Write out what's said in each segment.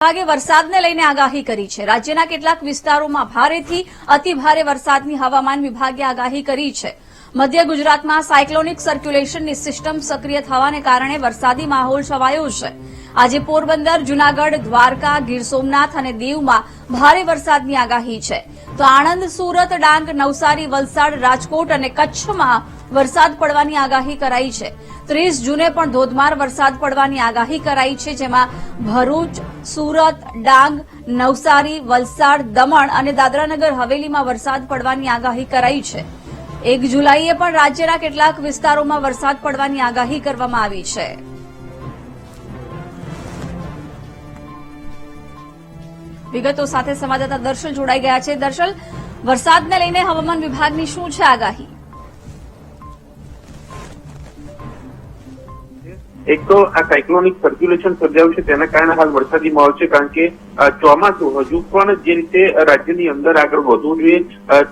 વિભાગે વરસાદને લઈને આગાહી કરી છે। રાજ્યના કેટલાક વિસ્તારોમાં ભારેથી અતિભારે વરસાદની હવામાન વિભાગે આગાહી કરી છે। મધ્ય ગુજરાતમાં સાયક્લોનિક સર્ક્યુલેશનની સિસ્ટમ સક્રિય થવાને કારણે વરસાદી માહોલ છવાયો છે। આજે પોરબંદર, જૂનાગઢ, દ્વારકા, ગીર સોમનાથ અને દીવમાં ભારે વરસાદની આગાહી છે, તો આણંદ, સુરત, ડાંગ, નવસારી, વલસાડ, રાજકોટ અને કચ્છમાં વરસાદ પડવાની આગાહી કરાઈ છે। 30 જૂને પણ ધોધમાર વરસાદ પડવાની આગાહી કરાઈ છે, જેમાં ભરૂચ, સુરત, ડાંગ, નવસારી, વલસાડ, દમણ અને દાદરાનગર હવેલીમાં વરસાદ પડવાની આગાહી કરાઈ છે। 1 જુલાઈએ પણ રાજ્યના કેટલાક વિસ્તારોમાં વરસાદ પડવાની આગાહી કરવામાં આવી છે। વિગતો સાથે સંવાદદાતા દર્શલ જોડાઈ ગયા છે। દર્શલ, વરસાદને લઈને હવામાન વિભાગની શું છે આગાહી? એક તો આ સાયક્લોનિક સર્ક્યુલેશન સર્જાયું છે, તેના કારણે હાલ વરસાદી માહોલ છે, કારણ કે ચોમાસું હજુ પણ જે રીતે રાજ્યની અંદર આગળ વધવું જોઈએ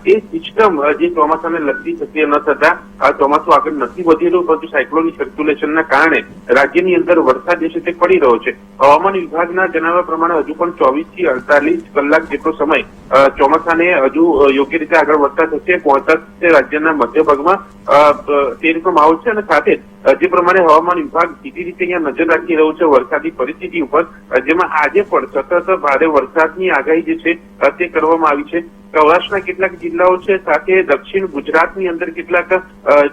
તે સિસ્ટમ જે ચોમાસાને લગતી સક્રિય ન થતા ચોમાસું આગળ નથી વધી રહ્યું, પરંતુ સાયક્લોનિક સર્ક્યુલેશનના કારણે રાજ્યની અંદર વરસાદ જે છે તે પડી રહ્યો છે। હવામાન વિભાગના જણાવ્યા પ્રમાણે હજુ પણ 24 થી 48 કલાક જેટલો સમય ચોમાસાને હજુ યોગ્ય રીતે આગળ વધતા થશે, પહોંચતા થશે રાજ્યના મધ્ય ભાગમાં તે રીતનો માહોલ છે। અને સાથે જે પ્રમાણે હવામાન વિભાગ સીધી રીતે અહીંયા નજર રાખી રહ્યું છે વરસાદી પરિસ્થિતિ ઉપર, જેમાં આજે પણ સતત ભારે વરસાદની આગાહી જે છે તે કરવામાં આવી છે। સૌરાષ્ટ્રના કેટલાક જિલ્લાઓ છે, સાથે દક્ષિણ ગુજરાતની અંદર કેટલાક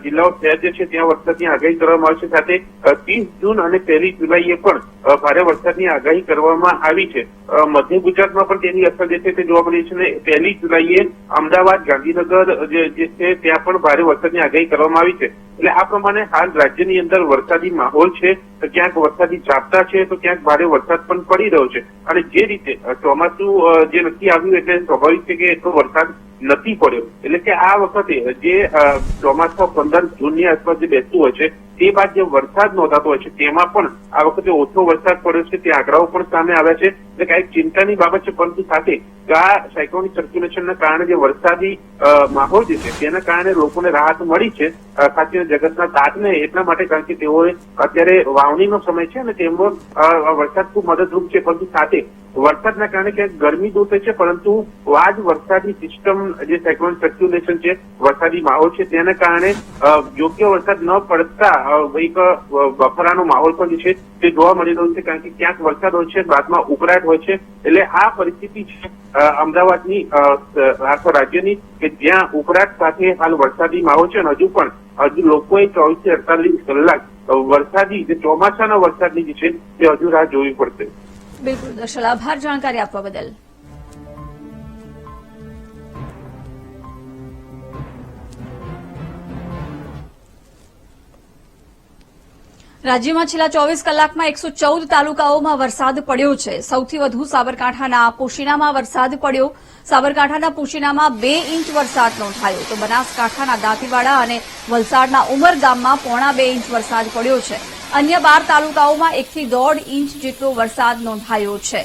જિલ્લાઓ શહેર જે છે ત્યાં વરસાદની આગાહી કરવામાં આવી છે। સાથે 30 જૂન અને 1 જુલાઈએ પણ ભારે વરસાદની આગાહી કરવામાં આવી છે। મધ્ય ગુજરાતમાં પણ તેની અસર જે છે તે જોવા મળી છે, અને 1 જુલાઈએ અમદાવાદ, ગાંધીનગર જે છે ત્યાં પણ ભારે વરસાદની આગાહી કરવામાં આવી છે। એટલે આ પ્રમાણે હાલ રાજ્યની અંદર વરસાદી માહોલ છે, તો ક્યાંક વરસાદી ઝાપટા છે, તો ક્યાંક ભારે વરસાદ પણ પડી રહ્યો છે। અને જે રીતે ચોમાસું જે નથી આવ્યું એટલે સ્વાભાવિક છે કે એટલો વરસાદ નથી પડ્યો, એટલે કે આ વખતે જે ચોમાસા 15 જૂનની આસપાસ જે બેસતું હોય છે તે બાદ જે વરસાદ નોંધાતો હોય છે તેમાં પણ આ વખતે ઓછો વરસાદ પડ્યો છે, તે આંકડાઓ પણ સામે આવ્યા છે। એટલે કાંઈક ચિંતાની બાબત છે, પરંતુ સાથે આ સાયક્લોનિક સર્ક્યુલેશનના કારણે જે વરસાદી માહોલ જે છે તેના કારણે લોકોને રાહત મળી છે, ખાસ કરીને જગતના તાતને એટલા માટે, કારણ કે તેઓએ અત્યારે વાવણીનો સમય છે અને તેમાં વરસાદ ખૂબ મદદરૂપ છે, પરંતુ સાથે વરસાદના કારણે ક્યાંક ગરમી દૂર થઈ છે, પરંતુ આ જ વરસાદી સિસ્ટમ જે સાયક્લોનિક સર્ક્યુલેશન છે, વરસાદી માહોલ છે, તેના કારણે યોગ્ય વરસાદ ન પડતા એક બફરાનો માહોલ પણ છે તે જોવા મળી રહ્યો છે, કારણ કે ક્યાંક વરસાદ હોય છે, બાદમાં ઉકળાટ હોય છે। એટલે આ પરિસ્થિતિ છે અમદાવાદની, આખા રાજ્યની, કે જ્યાં ઉકળાટ સાથે હાલ વરસાદી માહોલ છે, અને હજુ લોકોએ 24 થી 48 કલાક વરસાદી જે ચોમાસાના વરસાદની જે છે તે હજુ રાહ જોવી પડશે। બિલકુલ દર્શલ, આભાર જાણકારી આપવા બદલ। રાજ્યમાં છેલ્લા 24 કલાકમાં 114 તાલુકાઓમાં વરસાદ પડ્યો છે। સૌથી વધુ સાબરકાંઠાના પોશીનામાં વરસાદ પડ્યો। સાબરકાંઠાના પોશીનામાં 2 ઇંચ વરસાદ નોંધાયો, તો બનાસકાંઠાના દાંતીવાડા અને વલસાડના ઉમરગામમાં 1.5 ઇંચ વરસાદ પડ્યો છે। અન્ય 12 તાલુકાઓમાં 1 થી 1.5 ઇંચ જેટલો વરસાદ નોંધાયો છે।